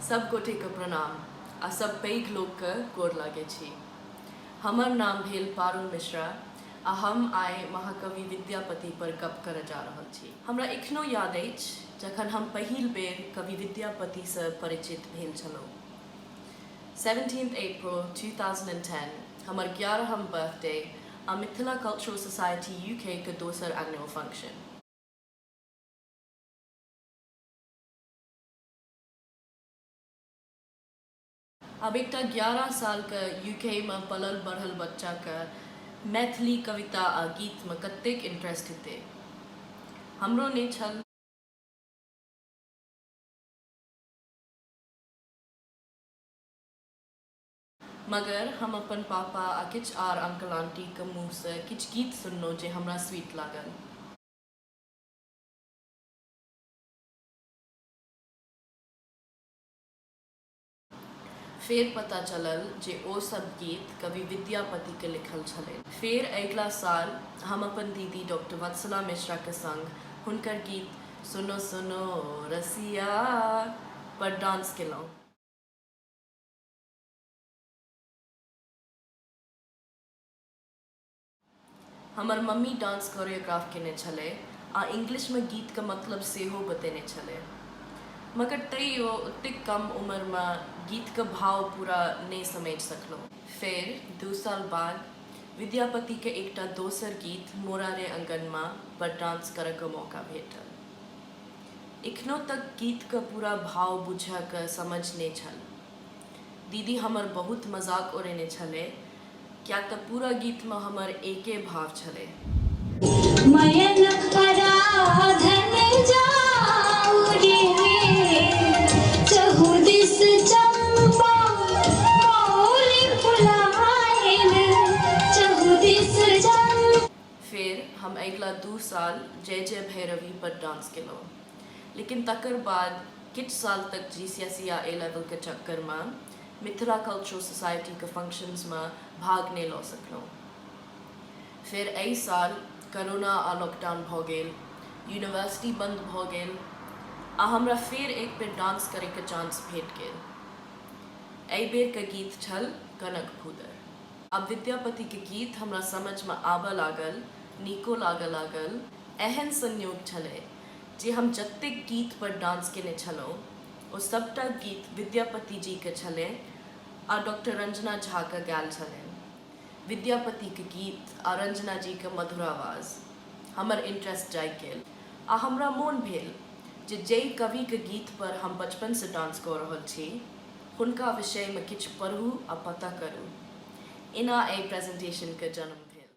सब गोटे के प्रणाम आ सब पैघ लोक के गोर लागे छी। हमर नाम भेल पारुल मिश्रा आ हम आइ महाकवि विद्यापति पर गप करऽ जा रहल छी। हमरा एखनो याद अछि जखन हम पहिल बेर कवि विद्यापति से परिचित भेल छलहुँ। 17 April 2010 हमर 11म बर्थडे आ मिथिला कल्चरल सोसाइटी UK के दोसर एनुअल फंक्शन। अब एक 11 साल के UK में पलल बढ़ल बच्चा के मैथिली कविता आ गीत में कतेक इंटरेस्ट हेतै। हमरो नहि छल, मगर हम अपन पापा आ किछु आर अंकल आंटी के मुँह से किछु गीत सुनलहुँ जे हमरा स्वीट लागल। फेर पता चलल जे ओ सब गीत कवि विद्यापति के लिखल छलै। फेर अगिला साल हम अपन दीदी डॉक्टर वत्सला मिश्रा के संग हुनकर गीत सुनो सुनो रसिया पर डांस केलहुँ। हमर मम्मी डांस कोरियोग्राफ केने छलै आ इंग्लिश में गीत के मतलब सेहो बतेने छलै, मगर तैयो ओतेक कम उम्र में गीत के भाव पूरा नहीं समझ सकलहुँ। फेर 2 साल बाद विद्यापति के एकटा दोसर गीत मोरा रे अंगन में पर डांस करऽ के मौका भेटल। एखनो तक गीत के पूरा भाव बुझऽ के समझ नहीं छल। दीदी हमर बहुत मजाक उड़ेने छलै, क्या तऽ पूरा गीत में हमर एके भाव छलै। मयन आराधन जाऊ रे, चहु दिस चंपा मौली फुलाइन, चहु दिस चंपा। फिर हम अगला 2 साल जय जय भैरवी पर डांस केलहुँ, लेकिन तकर बाद किछु साल तक GCSE आ A-level के चक्कर में मिथिला कल्चरल सोसाइटी के फंक्शंस में भाग नहीं लऽ सकलहुँ। फिर एहि साल कोरोना आ लॉकडाउन भऽ गेल, यूनिवर्सिटी बंद भऽ गेल आ हमरा फेर एक बेर डांस करे के चांस भेट गेल। एहि बेर के गीत छल कनक भूदर। अब विद्यापति के गीत हमरा समझ में आबऽ लागल, नीको लागल। एहन संयोग छलै जे हम जतेक गीत पर डांस केने छलहुँ ओ सबटा गीत विद्यापति जी के छलै आ डॉक्टर रंजना झा के गायल छलै। विद्यापति के गीत आ रंजना जी के मधुर आवाज हमर इंटरेस्ट जागि गेल आ हमरा मोन भेल जे जाहि कवि के गीत पर हम बचपन से डांस कऽ रहल छी हुनका विषय में किछु पढ़ू आ पता करू। एना एहि प्रेजेंटेशन के जन्म भेल।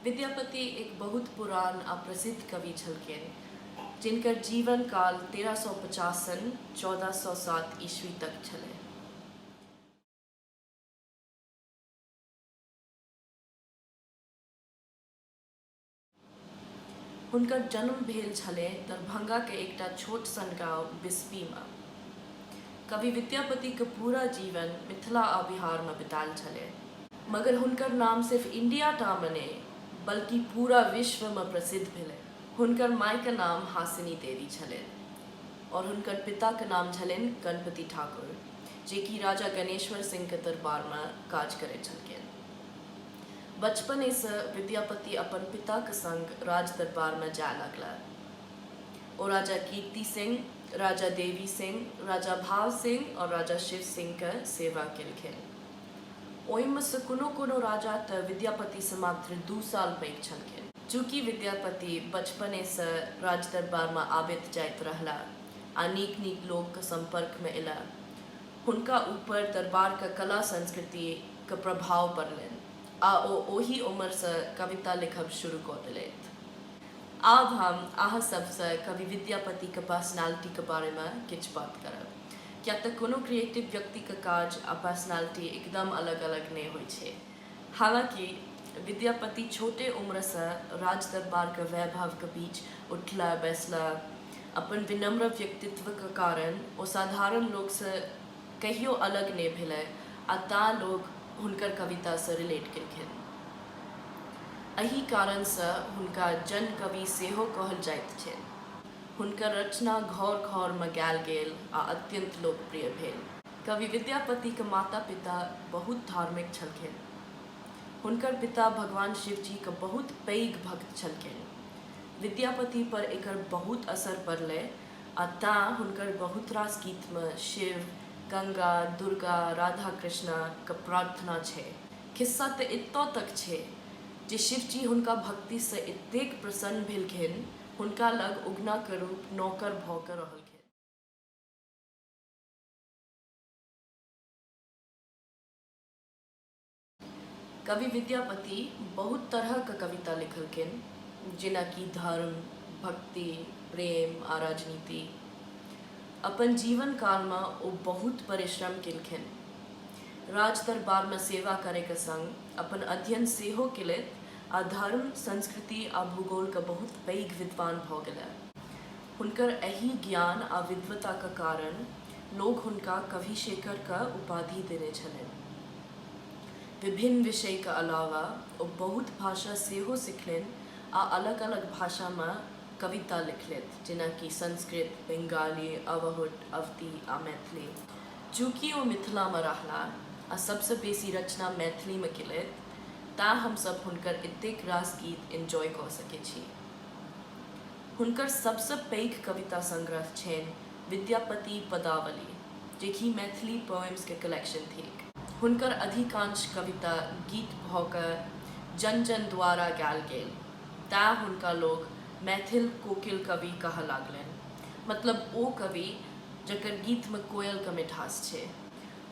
विद्यापति एक बहुत पुरान आ प्रसिद्ध कवि छलखिन जिनकर जीवन काल 1350 सँ 1407 ईस्वी तक छलै। हुनकर जन्म भेल छलै दरभंगा के एकटा छोट सन गाँव बिस्फी में। कवि विद्यापति के पूरा जीवन मिथिला आ बिहार में बिताल छलै, मगर हुनकर नाम सिर्फ इंडिया टा में नहीं बल्कि पूरा विश्व में प्रसिद्ध भेलै। हुनकर माय के नाम हासिनी देवी छलनि और हुनकर पिता के नाम छलनि गणपति ठाकुर, जे कि राजा गणेश्वर सिंह के दरबार में काज करैत छलखिन। बचपने से विद्यापति अपन पिता के संग राज दरबार में जाय लगला। ओ राजा कीर्ति सिंह, राजा देवी सिंह, राजा भाव सिंह और राजा शिव सिंह के सेवा केलखिन। ओहिमे से कोनो राजा तऽ विद्यापति से मात्र 2 साल पैघ छलखिन। चूँकि विद्यापति बचपने से राज दरबार में आबैत जाइत रहला आ नीक लोक के संपर्क में एला, हुनका ऊपर दरबार के कला संस्कृति के प्रभाव पड़लनि आ ओही उम्र से कविता लिखब शुरू कऽ देलथि। आब हम अहाँ सबसे कवि विद्यापति के पर्सनालिटी के बारे में किछु बात करब, क्या तऽ कोनो क्रिएटिव व्यक्ति के काज आ पर्सनालिटी एकदम अलग नहीं होइ छै। हालांकि विद्यापति छोटे उम्र से राज दरबार के वैभव के बीच उठला बैसला। अपन विनम्र व्यक्तित्व के कारण ओ साधारण लोग से कहियो अलग नहीं भेलै आ ता लोग हुनकर कविता से रिलेट केलखिन। एही कारण से हुनका जन कवि सेहो कहल जाइत छै। हुनकर रचना घर घर में गायल गेल आ अत्यंत लोकप्रिय भेल। कवि विद्यापति के माता पिता बहुत धार्मिक छलखिन। हुनकर पिता भगवान शिव जी के बहुत पैघ भक्त छलखिन। विद्यापति पर एकर बहुत असर पड़लै आ ताँ हुनकर बहुत रास गीत में शिव, गंगा, दुर्गा, राधा कृष्णा के प्रार्थना छै। खिस्सा तऽ एतऽ तक छै जे शिवजी हुनका भक्ति से एतेक प्रसन्न भेलखिन, हुनका लग उगना के रूप नौकर भऽ कऽ रहलखिन। कवि विद्यापति बहुत तरह के कविता लिखलखिन, जेना कि धर्म, भक्ति, प्रेम आ राजनीति। अपन जीवन काल में ओ बहुत परिश्रम केलखिन। राज दरबार में सेवा करे के संग अपन अध्ययन सेहो केलथि आ धर्म, संस्कृति आ भूगोल के बहुत पैघ विद्वान भऽ गेलै। हुनकर एहि ज्ञान आ विद्वता के कारण लोग हुनका कविशेखर का उपाधि देने छलनि। विभिन्न विषय के अलावा ओ बहुत भाषा सेहो सिखलनि आ अलग अलग भाषा में कविता लिखलथि, जेना कि संस्कृत, बंगाली, अवहुट, अवधी आ मैथिली। चूँकि ओ मिथिला में रहला आ सबसे बेसी रचना मैथिली में केलथि, ताँ हमसब हुनकर एतेक रास गीत एंजॉय कऽ सकै छी। हुनकर सबसे पैघ कविता संग्रह छनि विद्यापति पदावली, जे कि मैथिली पोएम्स के कलेक्शन थिक। हुनकर अधिकांश कविता गीत भऽ कऽ जन जन द्वारा गायल गेल, ताँ हुनका लोग मैथिल कोकिल कवि कहऽ लागलनि, मतलब ओ कवि जकर गीत में कोयल के मिठास छै।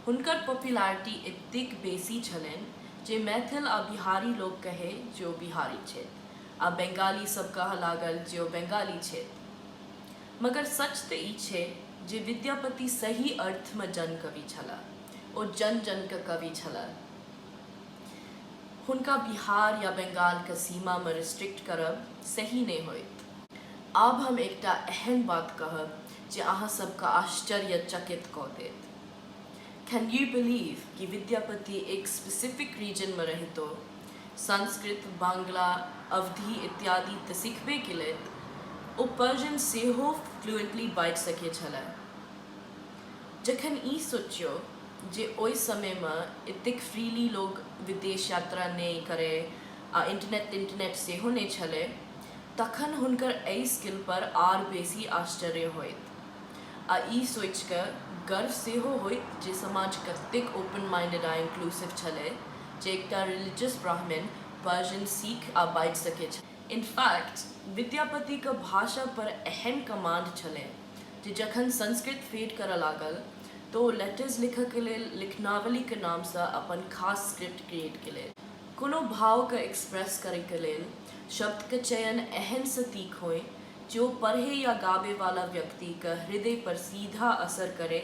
हुनकर पॉपुलैरिटी एतेक बेसी छलनि जे मैथिल आ बिहारी लोग कहे जे ओ बिहारी छै आ बंगाली सब कहऽ लागल जे ओ बंगाली छै। मगर सच तऽ ई छै जे विद्यापति सही अर्थ में जन कवि छलाह, ओ जन जन के कवि छलाह। हुनका बिहार या बंगाल के सीमा में रिस्ट्रिक्ट करब सही नहीं होइत। आब हम एकटा एहन बात कहब जे अहाँ सबके आश्चर्यचकित कऽ देत। कैन यू बिलीव कि विद्यापति एक स्पेसिफिक रीजन में रहितो संस्कृत, बांग्ला, अवधी इत्यादि तऽ सिखबे केलथि, ओ पर्शियन सेहो फ्लुएंटली बाजि सकै छलाह। जखन ई सोचियो जे ओहि समय में एतेक फ्रीली लोग विदेश यात्रा नहीं करे आ इंटरनेट सेहो नहीं छलै, तखन हुनकर एहि स्किल पर आर बेसी आश्चर्य होइत आ ई सोच के गर्व सेहो होइत जे समाज कतेक ओपन माइंडेड आ इंक्लूसिव छलै जे एकटा रिलीजियस ब्राह्मण पर्शियन सीख आ बाजि सकै छै। इनफैक्ट विद्यापति के भाषा पर एहन कमांड छलै जे जखन संस्कृत फेड करऽ लागल तो लेटर्स लिखऽ के लेल लिखनावली के नाम से अपन खास स्क्रिप्ट क्रिएट केले। कोनो भाव के एक्सप्रेस करे के लेल शब्द के चयन एहन सटीक होय जे ओ पढ़े या गावे वाला व्यक्ति के हृदय पर सीधा असर करे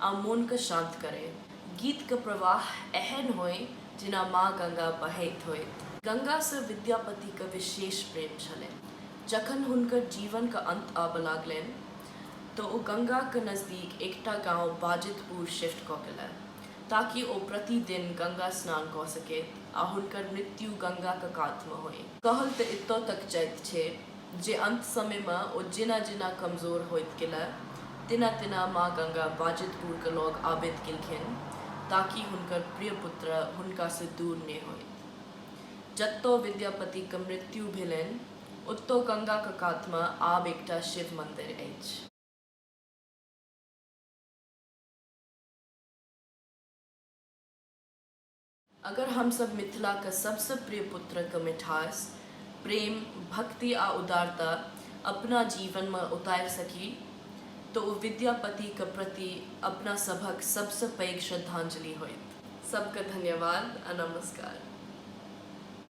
आ मन के शांत करे। गीत के प्रवाह एहन होय जेना माँ गंगा बहैत होय। गंगा से विद्यापति के विशेष प्रेम छलनि। जखन हुनकर जीवन के अंत आबऽ लागलनि तो ओ गंगा के नजदीक एकटा गांव बाजितपुर शिफ्ट कऽ गेला ताकि ओ प्रतिदिन गंगा स्नान कऽ सके आ हुनकर मृत्यु गंगा के कात में होय। कहल तऽ एतऽ तक जाइत छै जे अंत समय में ओ जेना जेना कमजोर होइत गेला, तेना तेना माँ गंगा बाजितपुर के लग आबैत गेलखिन ताकि हुनकर प्रिय पुत्र हुनका से दूर नहि होइत। जतऽ विद्यापति के मृत्यु भेलनि ओतऽ गंगा के कात में आब एकटा शिव मंदिर अछि। अगर हम सब मिथिला के सबसे प्रिय पुत्र के मिठास, प्रेम, भक्ति आ उदारता अपना जीवन में उतार सकी तो ओ विद्यापति के प्रति अपना सभक सबसे पैघ श्रद्धांजलि होइत। सबके धन्यवाद आ नमस्कार।